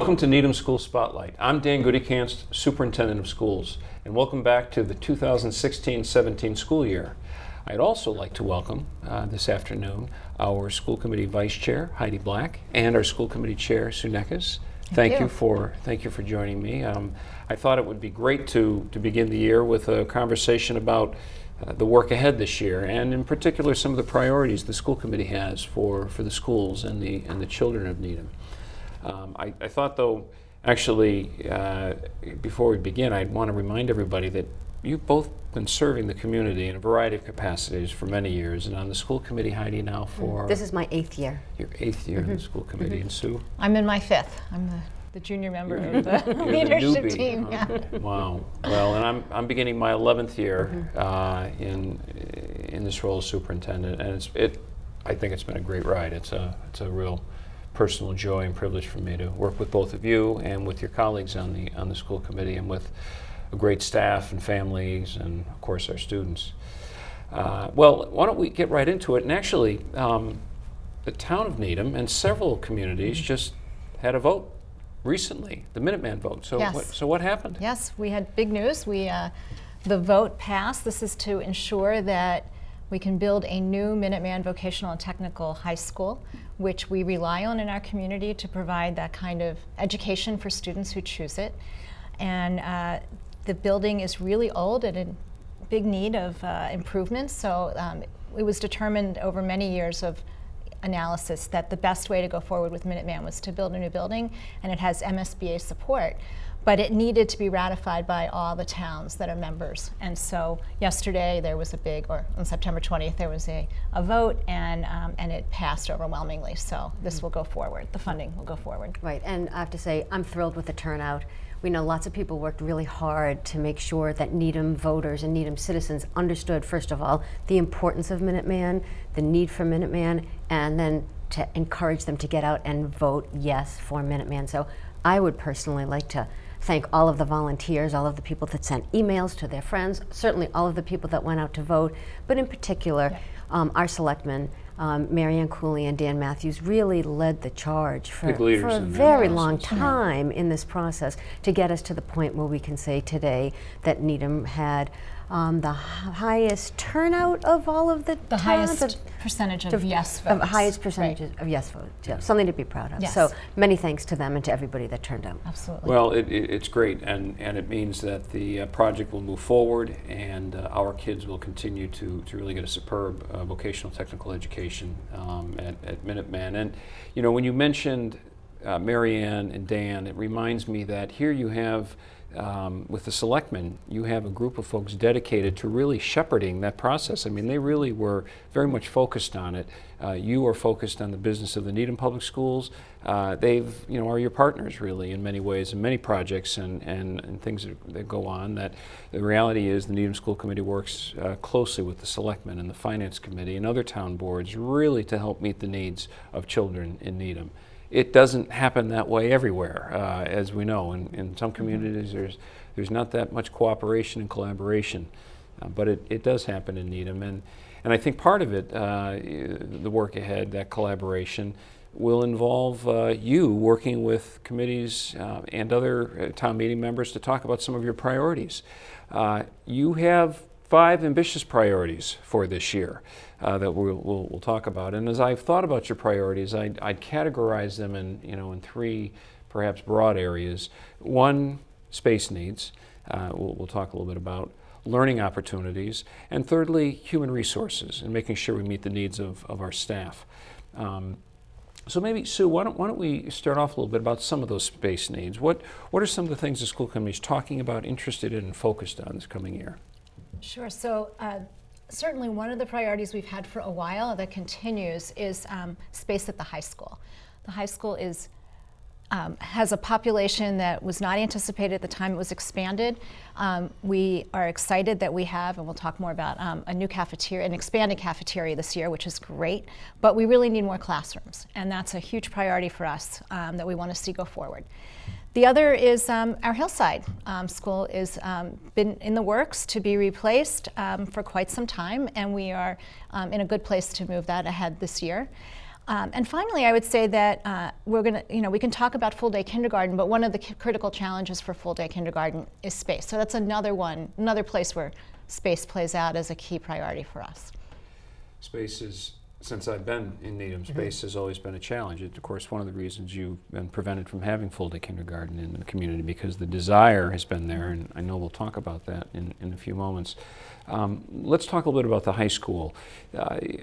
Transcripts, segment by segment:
Welcome to Needham School Spotlight. I'm Dan Gutekanst, Superintendent of Schools, and welcome back to the 2016-17 school year. I'd also like to welcome this afternoon our School Committee Vice Chair, Heidi Black, and our School Committee Chair, Sue Neckes. Thank you for joining me. I thought it would be great to begin the year with a conversation about the work ahead this year, and in particular some of the priorities the school committee has for the schools and the children of Needham. I thought, though, actually, before we begin, I'd want to remind everybody that you've both been serving the community in a variety of capacities for many years, and on the school committee, Heidi, now for... This is my 8th year. Your 8th year in the school committee, and Sue? I'm in my 5th. I'm the junior member of the leadership team. Yeah. Wow. Well, and I'm beginning my 11th year in this role as superintendent, and I think it's been a great ride. It's a real personal joy and privilege for me to work with both of you and with your colleagues on the school committee, and with a great staff and families, and of course our students. Well, why don't we get right into it? And actually, the town of Needham and several communities just had a vote recently, the Minuteman vote. So, yes. What happened? Yes, we had big news. The vote passed. This is to ensure that we can build a new Minuteman Vocational and Technical High School, which we rely on in our community to provide that kind of education for students who choose it. And the building is really old and in big need of improvements, so it was determined over many years of analysis that the best way to go forward with Minuteman was to build a new building, and it has MSBA support. But it needed to be ratified by all the towns that are members. And so yesterday there was on September 20th, there was a vote, and it passed overwhelmingly. So this will go forward. The funding will go forward. Right, and I have to say, I'm thrilled with the turnout. We know lots of people worked really hard to make sure that Needham voters and Needham citizens understood, first of all, the importance of Minuteman, the need for Minuteman, and then to encourage them to get out and vote yes for Minuteman. So I would personally like to thank all of the volunteers, all of the people that sent emails to their friends, certainly all of the people that went out to vote, but in particular, our selectmen, Mary Ann Cooley and Dan Matthews, really led the charge for a very long time in this process to get us to the point where we can say today that Needham had the highest turnout of all of the highest percentage of yes votes. Highest percentage of yes votes. Yeah, something to be proud of. Yes. So many thanks to them and to everybody that turned out. Absolutely. Well, it's great, and it means that the project will move forward, and our kids will continue to really get a superb vocational technical education at Minuteman. And you know, when you mentioned Mary Ann and Dan, it reminds me that here you have with the selectmen, you have a group of folks dedicated to really shepherding that process. I mean, they really were very much focused on it. You are focused on the business of the Needham Public Schools. They've, are your partners really in many ways, in many projects and things that go on. That the reality is the Needham School Committee works closely with the selectmen and the Finance Committee and other town boards really to help meet the needs of children in Needham. It doesn't happen that way everywhere, as we know. In some communities, there's not that much cooperation and collaboration, but it does happen in Needham. And I think part of it, the work ahead, that collaboration, will involve you working with committees and other town meeting members to talk about some of your priorities. You have 5 ambitious priorities for this year that we'll talk about. And as I've thought about your priorities, I'd categorize them in 3 perhaps broad areas. 1, space needs. We'll talk a little bit about learning opportunities. And thirdly, human resources and making sure we meet the needs of our staff. So maybe, Sue, why don't we start off a little bit about some of those space needs? What are some of the things the school committee is talking about, interested in, and focused on this coming year? Sure. So certainly one of the priorities we've had for a while that continues is space at the high school. The high school has a population that was not anticipated at the time it was expanded. We are excited that we have, and we'll talk more about, a new cafeteria, an expanded cafeteria this year, which is great, but we really need more classrooms, and that's a huge priority for us that we want to see go forward. The other is our Hillside school is been in the works to be replaced for quite some time, and we are in a good place to move that ahead this year. And finally, I would say that we can talk about full-day kindergarten, but one of the critical challenges for full-day kindergarten is space. So that's another place where space plays out as a key priority for us. Space is, since I've been in Needham, space has always been a challenge. It's, of course, one of the reasons you've been prevented from having full-day kindergarten in the community, because the desire has been there, and I know we'll talk about that in a few moments. Let's talk a little bit about the high school.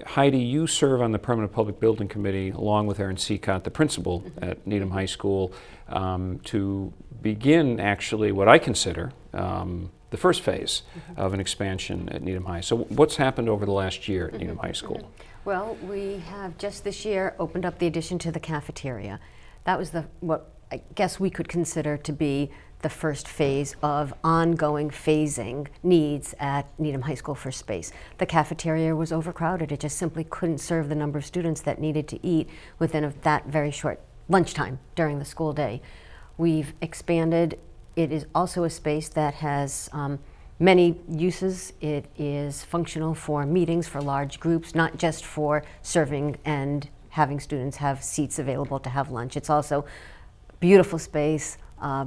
Heidi, you serve on the Permanent Public Building Committee along with Erin Seacott, the principal at Needham High School, to begin actually what I consider the first phase of an expansion at Needham High. So what's happened over the last year at Needham High School? Well, we have just this year opened up the addition to the cafeteria. That was what I guess we could consider to be the first phase of ongoing phasing needs at Needham High School for space. The cafeteria was overcrowded. It just simply couldn't serve the number of students that needed to eat within that very short lunchtime during the school day. We've expanded. It is also a space that has many uses. It is functional for meetings, for large groups, not just for serving and having students have seats available to have lunch. It's also beautiful space,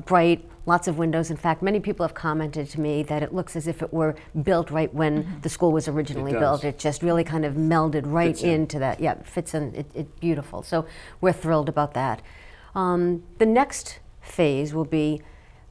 bright, lots of windows. In fact, many people have commented to me that it looks as if it were built right when the school was originally built. It just really kind of melded right into that. Yeah, it fits in. It's beautiful. So we're thrilled about that. The next phase will be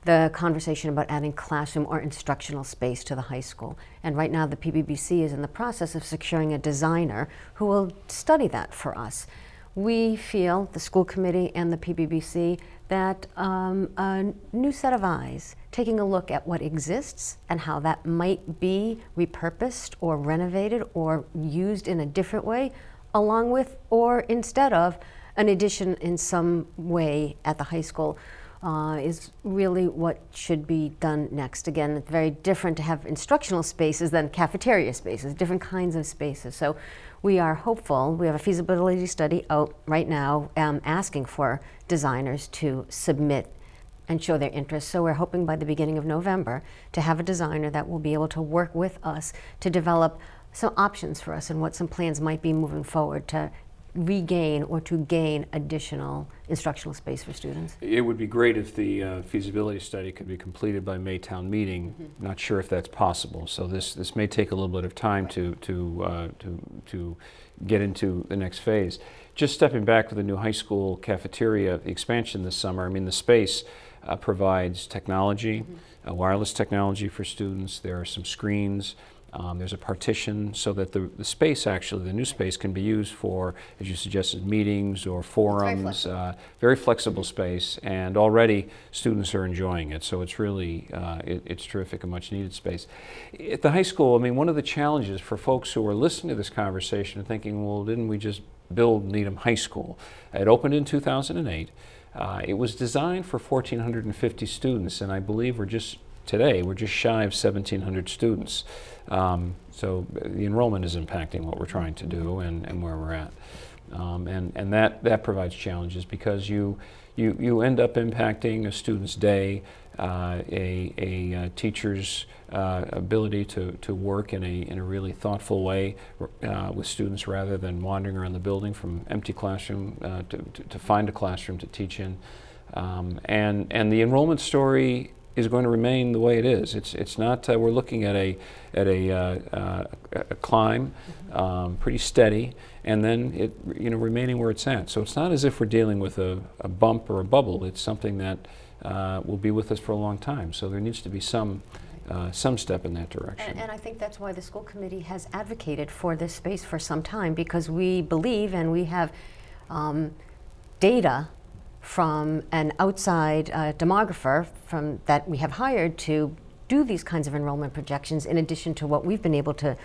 the conversation about adding classroom or instructional space to the high school. And right now the PBBC is in the process of securing a designer who will study that for us. We feel, the school committee and the PBBC, that a new set of eyes, taking a look at what exists and how that might be repurposed or renovated or used in a different way, along with or instead of an addition in some way at the high school, is really what should be done next. Again, it's very different to have instructional spaces than cafeteria spaces, different kinds of spaces. So we are hopeful. We have a feasibility study out right now asking for designers to submit and show their interest. So we're hoping by the beginning of November to have a designer that will be able to work with us to develop some options for us and what some plans might be moving forward to regain or to gain additional instructional space for students. It would be great if the feasibility study could be completed by May town meeting. Not sure if that's possible. So this may take a little bit of time to get into the next phase. Just stepping back with the new high school cafeteria expansion this summer, I mean, the space provides technology, wireless technology for students. There are some screens. There's a partition so that the space, actually, the new space, can be used for, as you suggested, meetings or forums. Very flexible space, and already students are enjoying it. So it's really, it's terrific and much needed space. At the high school, I mean, one of the challenges for folks who are listening to this conversation and thinking, well, didn't we just build Needham High School? It opened in 2008. It was designed for 1,450 students, and I believe today we're just shy of 1,700 students. So the enrollment is impacting what we're trying to do and where we're at. And that provides challenges because you end up impacting a student's day, a teacher's ability to work in a really thoughtful way with students rather than wandering around the building from empty classroom to find a classroom to teach in. And the enrollment story is going to remain the way it is. It's not. We're looking at a climb, pretty steady, and then it remaining where it's at. So it's not as if we're dealing with a bump or a bubble. It's something that will be with us for a long time. So there needs to be some step in that direction. And I think that's why the school committee has advocated for this space for some time, because we believe and we have data from an outside demographer that we have hired to do these kinds of enrollment projections in addition to what we've been able to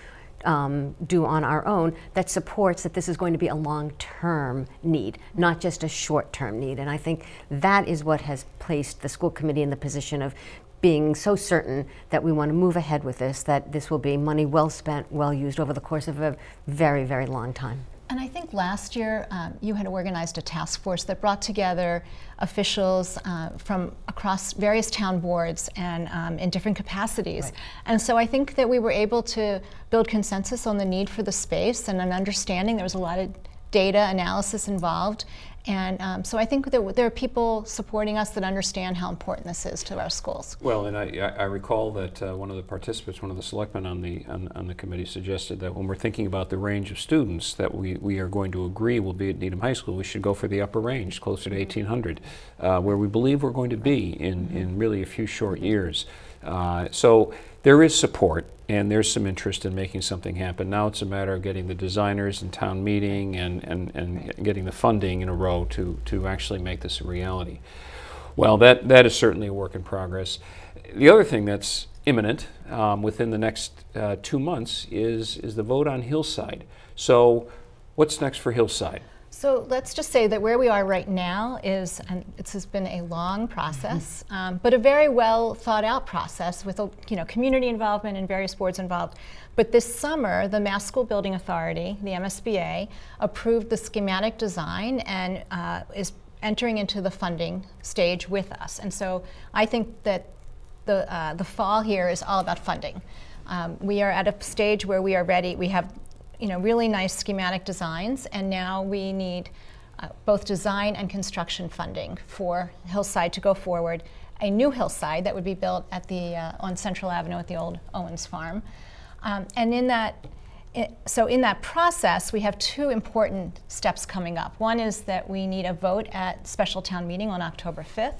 do on our own, that supports that this is going to be a long-term need, not just a short-term need. And I think that is what has placed the school committee in the position of being so certain that we want to move ahead with this, that this will be money well spent, well used over the course of a very, very long time. And I think last year you had organized a task force that brought together officials from across various town boards and in different capacities. Right. And so I think that we were able to build consensus on the need for the space and an understanding. There was a lot of data analysis involved. And so I think that there are people supporting us that understand how important this is to our schools. Well, and I recall that one of the participants, one of the selectmen on the committee, suggested that when we're thinking about the range of students that we are going to agree will be at Needham High School, we should go for the upper range, closer to 1,800, where we believe we're going to be in really a few short years. So there is support, and there's some interest in making something happen. Now it's a matter of getting the designers and town meeting and getting the funding in a row to actually make this a reality. Well, that is certainly a work in progress. The other thing that's imminent within the next 2 months is the vote on Hillside. So what's next for Hillside? So let's just say that where we are right now is, and this has been a long process, but a very well thought out process with community involvement and various boards involved. But this summer, the Mass School Building Authority, the MSBA, approved the schematic design and is entering into the funding stage with us. And so I think that the fall here is all about funding. We are at a stage where we are ready. We have really nice schematic designs, and now we need both design and construction funding for Hillside to go forward. A new Hillside that would be built at on Central Avenue at the old Owens Farm. And in that process, we have 2 important steps coming up. One is that we need a vote at special town meeting on October 5th.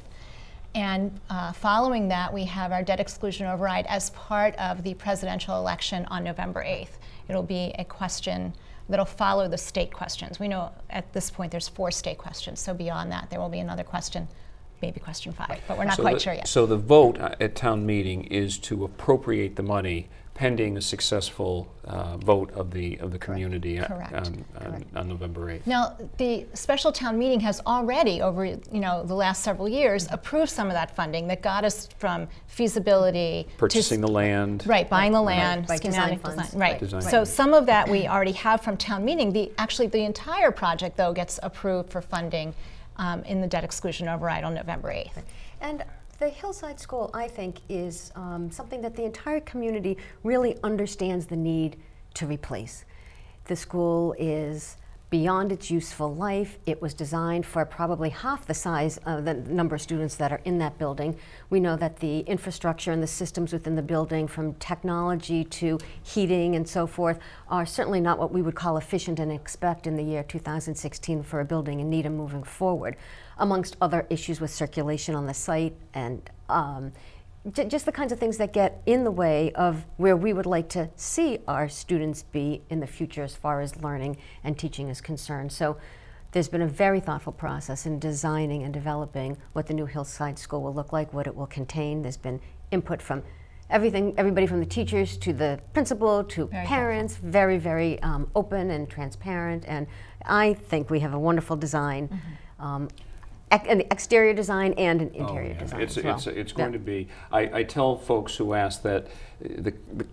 And following that, we have our debt exclusion override as part of the presidential election on November 8th. It'll be a question that'll follow the state questions. We know at this point there's 4 state questions, so beyond that there will be another question, maybe question 5, but we're not quite sure yet. So the vote at town meeting is to appropriate the money pending a successful vote of the community on November 8th. Now, the special town meeting has already, over the last several years, approved some of that funding that got us from feasibility purchasing the land, buying the land, schematic design, Design. So some of that we already have from town meeting. Actually, the entire project though gets approved for funding in the debt exclusion override on November 8th. And the Hillside School, I think, is something that the entire community really understands the need to replace. The school is beyond its useful life. It was designed for probably half the size of the number of students that are in that building. We know that the infrastructure and the systems within the building, from technology to heating and so forth, are certainly not what we would call efficient and expect in the year 2016 for a building in Needham moving forward, amongst other issues with circulation on the site and just the kinds of things that get in the way of where we would like to see our students be in the future as far as learning and teaching is concerned. So there's been a very thoughtful process in designing and developing what the new Hillside School will look like, what it will contain. There's been input from everybody from the teachers to the principal to parents, very, very open and transparent. And I think we have a wonderful design. An exterior design and an interior design as well. It's going to be, I tell folks who ask that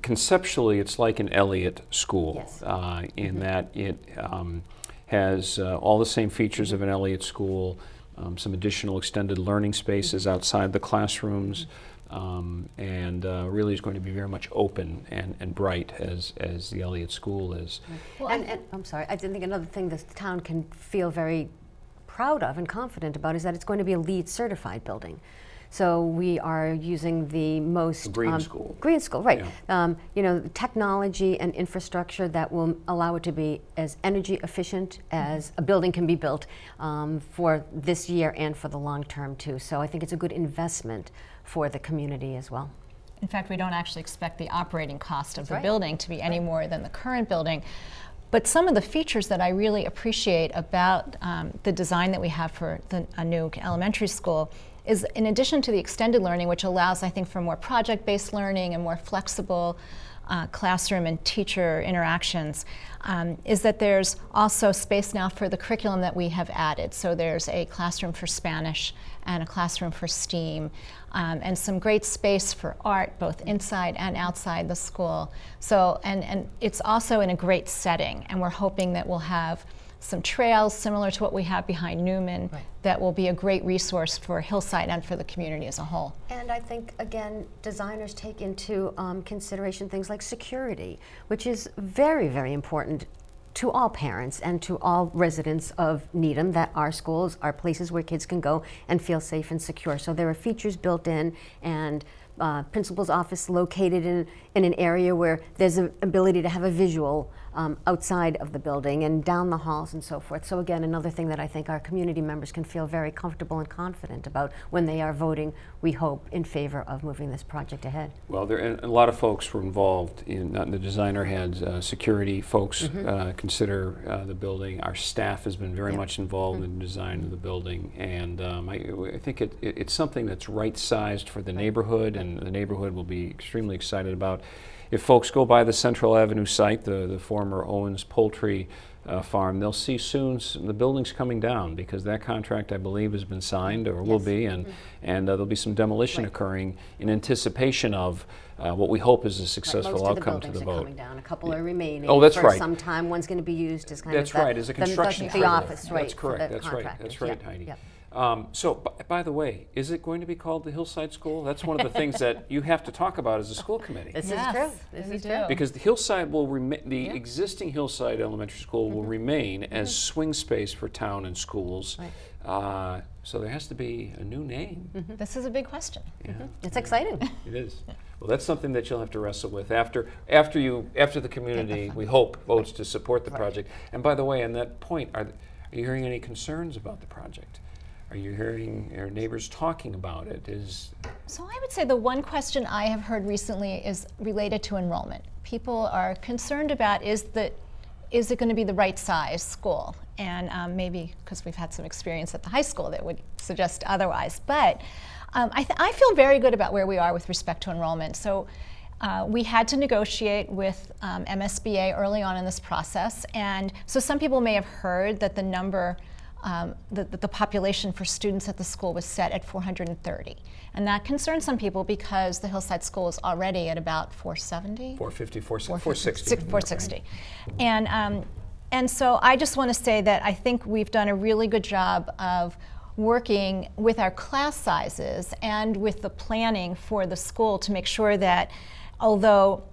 conceptually it's like an Elliott school, Yes. In that it has all the same features of an Elliott school, some additional extended learning spaces outside the classrooms, and really is going to be very much open and bright as the Elliott school is. Well, and I'm sorry, I think another thing the town can feel very proud of and confident about is that it's going to be a LEED certified building. So we are using the most green school. Green school, right? Yeah. Technology and infrastructure that will allow it to be as energy efficient as a building can be built for this year and for the long term too. So I think it's a good investment for the community as well. In fact, we don't actually expect the operating cost of the building to be any more than the current building. But some of the features that I really appreciate about the design that we have for a new elementary school is, in addition to the extended learning, which allows, I think, for more project-based learning and more flexible classroom and teacher interactions, is that there's also space now for the curriculum that we have added. So there's a classroom for Spanish and a classroom for STEAM, and some great space for art, both inside and outside the school. So, and it's also in a great setting, and we're hoping that we'll have some trails similar to what we have behind Newman that will be a great resource for Hillside and for the community as a whole. And I think, again, designers take into consideration things like security, which is very, very important to all parents and to all residents of Needham that our schools are places where kids can go and feel safe and secure. So there are features built in, and principal's office located in an area where there's an ability to have a visual outside of the building and down the halls and so forth. So again, another thing that I think our community members can feel very comfortable and confident about when they are voting, we hope, in favor of moving this project ahead. Well, a lot of folks were involved in the designer had security folks consider the building. Our staff has been very much involved in the design of the building, and I think it's something that's right-sized for the neighborhood, and the neighborhood will be extremely excited about. If folks go by the Central Avenue site, the former Owens Poultry farm, they'll see soon the building's coming down, because that contract, I believe, has been signed, or will be, and there'll be some demolition occurring in anticipation of what we hope is a successful outcome to the Most of the buildings vote. are coming down. A couple are remaining. Oh, that's for right. some time. One's going to be used as kind That's of the, right, as a construction the trigger. office, right? That's correct. For the That's right. contractors. That's right, Yep, Heidi. yep. So, by the way, is it going to be called the Hillside School? That's one of the things that you have to talk about as a school committee. This Yes, is true. This we is do. true. Because the Hillside will remain, the existing Hillside Elementary School will remain as swing space for town and schools. Right. So there has to be a new name. This is a big question. Yeah, It's exciting. it is. Well, that's something that you'll have to wrestle with after the community, we hope, votes to support the project. And by the way, on that point, are you hearing any concerns about the project? Are you hearing your neighbors talking about it? So I would say the one question I have heard recently is related to enrollment. People are concerned about is it going to be the right size school? And maybe because we've had some experience at the high school that would suggest otherwise. But I feel very good about where we are with respect to enrollment. So we had to negotiate with MSBA early on in this process. And so some people may have heard that the number the population for students at the school was set at 430. And that concerns some people because the Hillside School is already at about 470? 450, 460. 460. And so I just want to say that I think we've done a really good job of working with our class sizes and with the planning for the school to make sure that although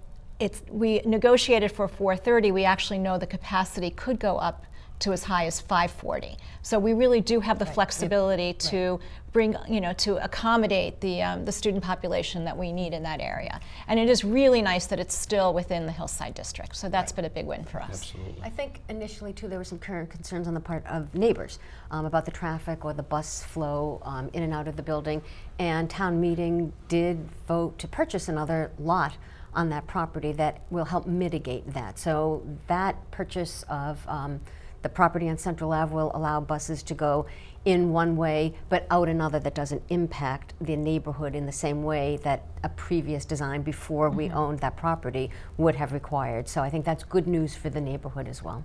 we negotiated for 430, we actually know the capacity could go up to as high as 540. So we really do have the flexibility to bring, to accommodate the student population that we need in that area. And it is really nice that it's still within the Hillside District. So that's been a big win for us. Absolutely. I think initially, too, there were some current concerns on the part of neighbors about the traffic or the bus flow in and out of the building. And town meeting did vote to purchase another lot on that property that will help mitigate that. So that purchase of the property on Central Ave will allow buses to go in one way, but out another that doesn't impact the neighborhood in the same way that a previous design before we owned that property would have required. So I think that's good news for the neighborhood as well.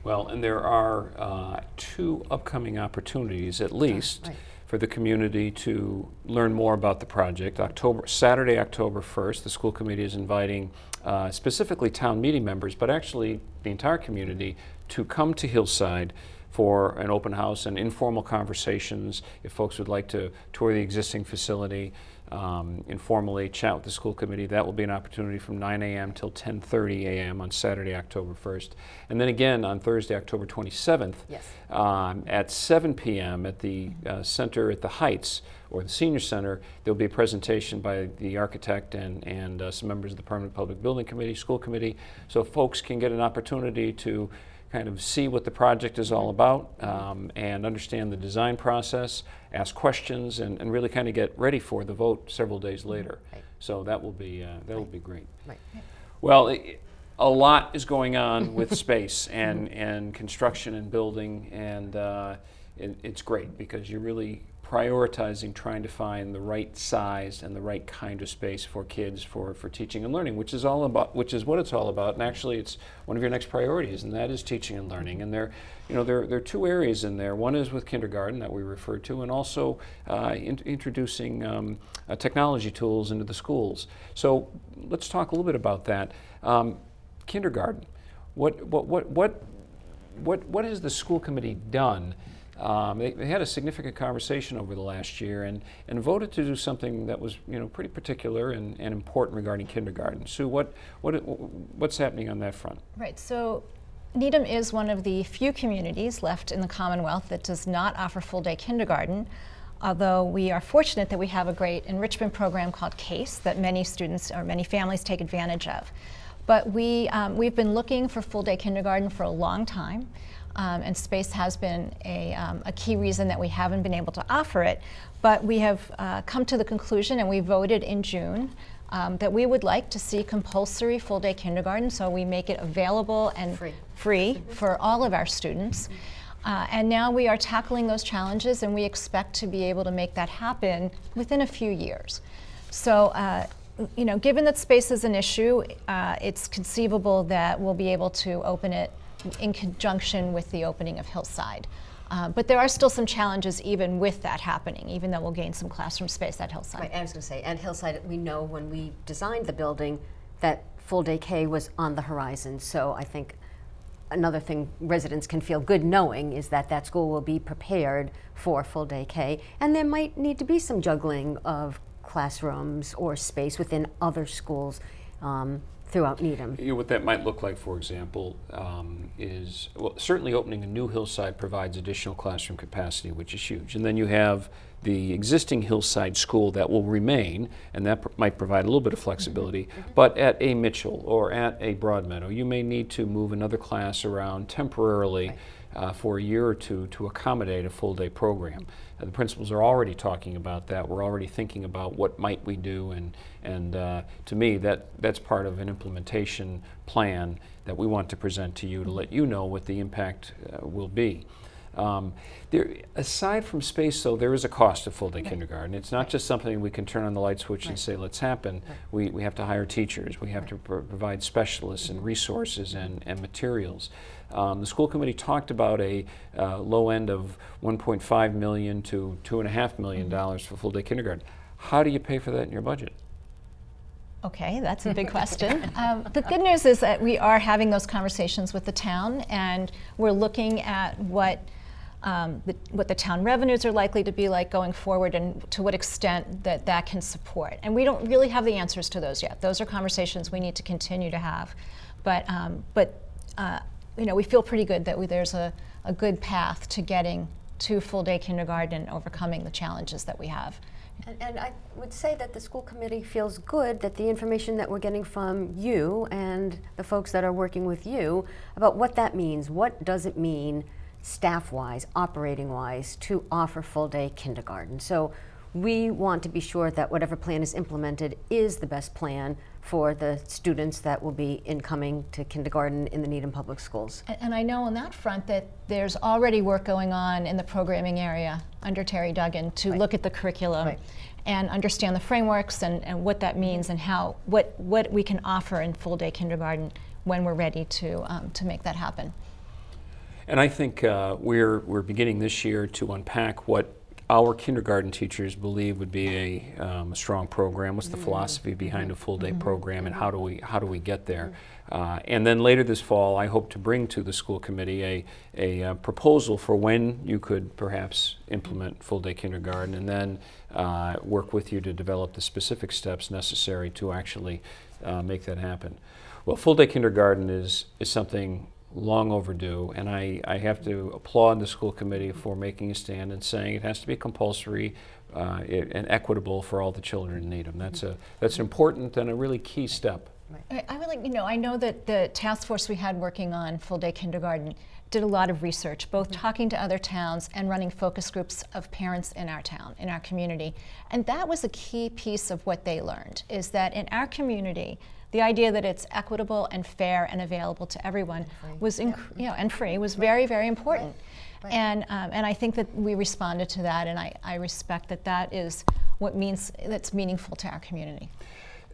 Well, and there are 2 upcoming opportunities, at least, Right. for the community to learn more about the project. Saturday, October 1st, the school committee is inviting specifically town meeting members, but actually the entire community, to come to Hillside for an open house and informal conversations. If folks would like to tour the existing facility, informally chat with the school committee, that will be an opportunity from 9 a.m. till 10:30 a.m. on Saturday, October 1st. And then again on Thursday, October 27th, Yes. at 7 p.m. at the center at the Heights, or the Senior Center, there'll be a presentation by the architect and some members of the Permanent Public Building Committee, School Committee, so folks can get an opportunity to kind of see what the project is all about and understand the design process, ask questions, and really kind of get ready for the vote several days later. Right. So that will be great. Right. Well, a lot is going on with space and construction and building, and it's great because you're really prioritizing trying to find the right size and the right kind of space for kids for teaching and learning, which is what it's all about. And actually, it's one of your next priorities, and that is teaching and learning. And there are 2 areas in there. One is with kindergarten that we referred to, and also introducing technology tools into the schools. So let's talk a little bit about that. Kindergarten. What has the school committee done? They had a significant conversation over the last year and voted to do something that was pretty particular and important regarding kindergarten. Sue, what's happening on that front? Right. So Needham is one of the few communities left in the Commonwealth that does not offer full-day kindergarten, although we are fortunate that we have a great enrichment program called CASE that many students or many families take advantage of. But we've been looking for full-day kindergarten for a long time, and space has been a key reason that we haven't been able to offer it. But we have come to the conclusion, and we voted in June, that we would like to see compulsory full-day kindergarten, so we make it available and free for all of our students. And now we are tackling those challenges, and we expect to be able to make that happen within a few years. So, you know, given that space is an issue, it's conceivable that we'll be able to open it in conjunction with the opening of Hillside. But there are still some challenges even with that happening, even though we'll gain some classroom space at Hillside. Right, I was going to say, and Hillside, we know when we designed the building that full-day K was on the horizon. So I think another thing residents can feel good knowing is that that school will be prepared for full-day K, and there might need to be some juggling of classrooms or space within other schools throughout Needham. You know, what that might look like, for example, is, well, certainly opening a new Hillside provides additional classroom capacity, which is huge. And then you have the existing Hillside school that will remain, and that might provide a little bit of flexibility. But at a Mitchell or at a Broadmeadow, you may need to move another class around temporarily for a year or two to accommodate a full-day program. The principals are already talking about that. We're already thinking about what might we do, and to me, that's part of an implementation plan that we want to present to you to let you know what the impact will be. Aside from space, though, there is a cost of full-day kindergarten. It's not just something we can turn on the light switch and say, let's happen. We have to hire teachers. We have to provide specialists and resources and materials. The school committee talked about a low end of $1.5 million to $2.5 million for full-day kindergarten. How do you pay for that in your budget? Okay, that's a big question. The good news is that we are having those conversations with the town, and we're looking at what the town revenues are likely to be like going forward, and to what extent that can support. And we don't really have the answers to those yet. Those are conversations we need to continue to have. But you know, we feel pretty good that there's a good path to getting to full-day kindergarten and overcoming the challenges that we have. And I would say that the school committee feels good that the information that we're getting from you and the folks that are working with you about what that means. What does it mean staff-wise, operating-wise, to offer full-day kindergarten? So we want to be sure that whatever plan is implemented is the best plan for the students that will be incoming to kindergarten in the Needham Public Schools. And I know on that front that there's already work going on in the programming area under Terry Duggan to look at the curriculum and understand the frameworks and what that means and how what we can offer in full-day kindergarten when we're ready to make that happen. And I think we're beginning this year to unpack what our kindergarten teachers believe would be a strong program. What's the philosophy behind a full-day program, and how do we get there? And then later this fall, I hope to bring to the school committee a proposal for when you could perhaps implement full-day kindergarten, and then work with you to develop the specific steps necessary to actually make that happen. Well, full-day kindergarten is something long overdue, and I have to applaud the school committee for making a stand and saying it has to be compulsory and equitable for all the children in Needham. That's an important and a really key step. I would like, I know that the task force we had working on full-day kindergarten did a lot of research, both talking to other towns and running focus groups of parents in our town, in our community. And that was a key piece of what they learned, is that in our community, the idea that it's equitable and fair and available to everyone was, and free was very, very important. And I think that we responded to that, and I respect that is that's meaningful to our community.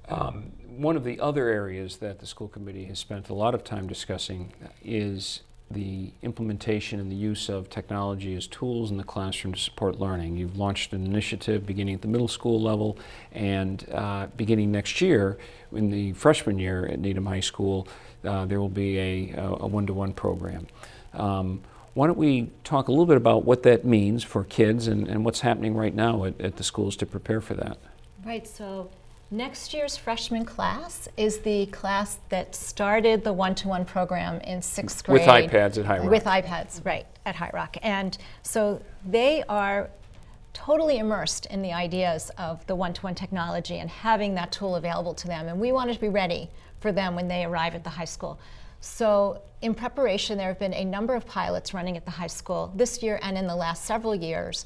One of the other areas that the school committee has spent a lot of time discussing is the implementation and the use of technology as tools in the classroom to support learning. You've launched an initiative beginning at the middle school level, and beginning next year, in the freshman year at Needham High School, there will be a one-to-one program. Why don't we talk a little bit about what that means for kids and what's happening right now at the schools to prepare for that? Right, so Next year's freshman class is the class that started the one-to-one program in 6th grade. With iPads at High Rock. With iPads, right, at High Rock. And so they are totally immersed in the ideas of the one-to-one technology and having that tool available to them. And we wanted to be ready for them when they arrive at the high school. So in preparation, there have been a number of pilots running at the high school this year and in the last several years,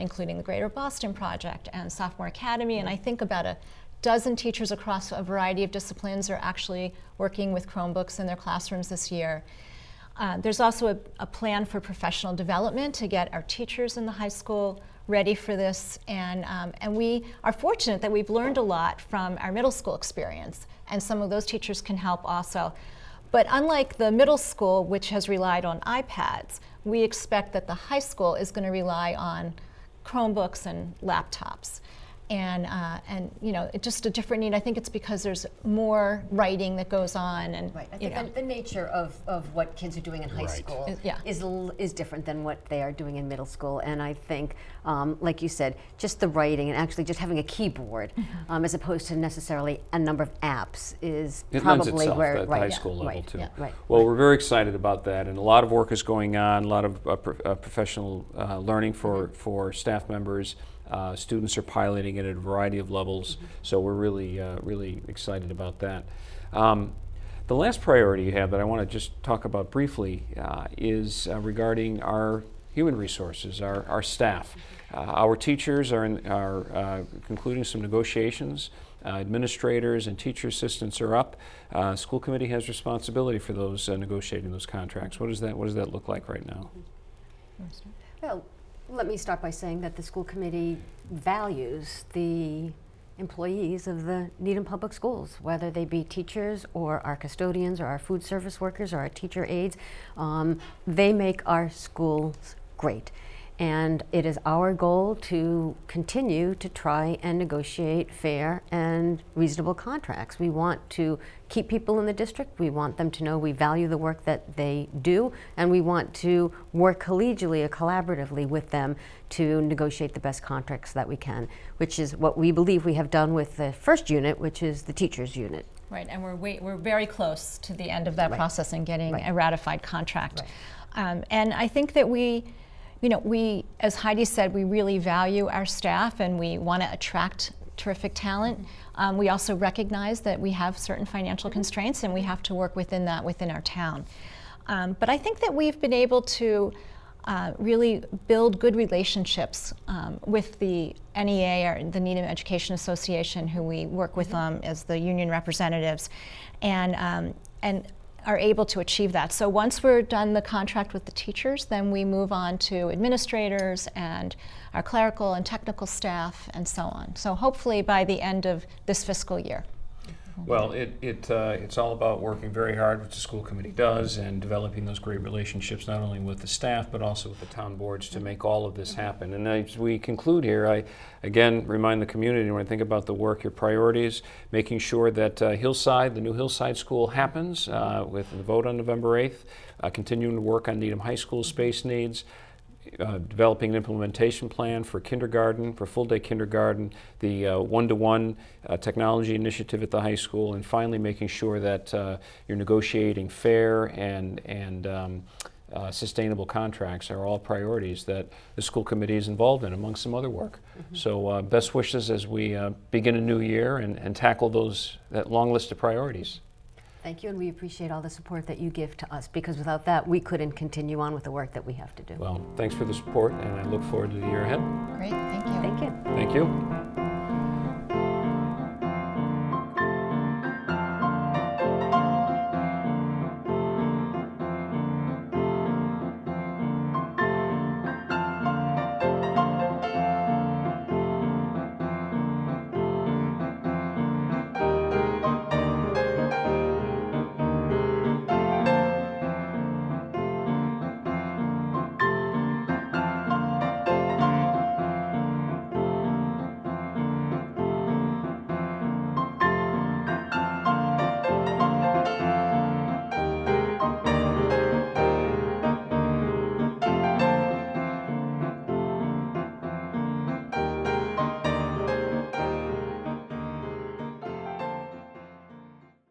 including the Greater Boston Project and Sophomore Academy. And I think about a dozen teachers across a variety of disciplines are actually working with Chromebooks in their classrooms this year. There's also a plan for professional development to get our teachers in the high school ready for this, and we are fortunate that we've learned a lot from our middle school experience, and some of those teachers can help also. But unlike the middle school, which has relied on iPads, we expect that the high school is going to rely on Chromebooks and laptops. And you know, it's just a different need. I think it's because there's more writing that goes on, and Right. I think the nature of what kids are doing in high school is different than what they are doing in middle school. And I think, like you said, just the writing and actually just having a keyboard, as opposed to necessarily a number of apps, is It probably lends itself where at the high school level too. Yeah, right. Well, we're very excited about that, and a lot of work is going on. A lot of professional learning for staff members. Students are piloting it at a variety of levels, so we're really excited about that. The last priority you have that I want to just talk about briefly is regarding our human resources, our staff. Our teachers are concluding some negotiations. Administrators and teacher assistants are up. School committee has responsibility for those negotiating those contracts. What does that look like right now? Well, let me start by saying that the school committee values the employees of the Needham Public Schools, whether they be teachers or our custodians or our food service workers or our teacher aides. They make our schools great. And it is our goal to continue to try and negotiate fair and reasonable contracts. We want to keep people in the district. We want them to know we value the work that they do, and we want to work collegially or collaboratively with them to negotiate the best contracts that we can, which is what we believe we have done with the first unit, which is the teachers unit. Right, and we're very close to the end of that process and getting a ratified contract. And I think that we, as Heidi said, we really value our staff and we want to attract terrific talent. We also recognize that we have certain financial constraints and we have to work within that within our town. But I think that we've been able to really build good relationships with the NEA, or the Needham Education Association, who we work with as the union representatives, and are able to achieve that. So once we're done the contract with the teachers, then we move on to administrators and our clerical and technical staff and so on. So hopefully by the end of this fiscal year. Well, it's all about working very hard, which the school committee does, and developing those great relationships not only with the staff but also with the town boards to make all of this happen. And as we conclude here, I again remind the community, when I think about the work, your priorities, making sure that Hillside, the new Hillside School, happens with the vote on November 8th, continuing to work on Needham High School space needs, developing an implementation plan for kindergarten, for full-day kindergarten, the one-to-one technology initiative at the high school, and finally making sure that you're negotiating fair and sustainable contracts are all priorities that the school committee is involved in, among some other work. So best wishes as we begin a new year and tackle that long list of priorities. Thank you, and we appreciate all the support that you give to us, because without that, we couldn't continue on with the work that we have to do. Well, thanks for the support, and I look forward to the year ahead. Great, thank you. Thank you. Thank you.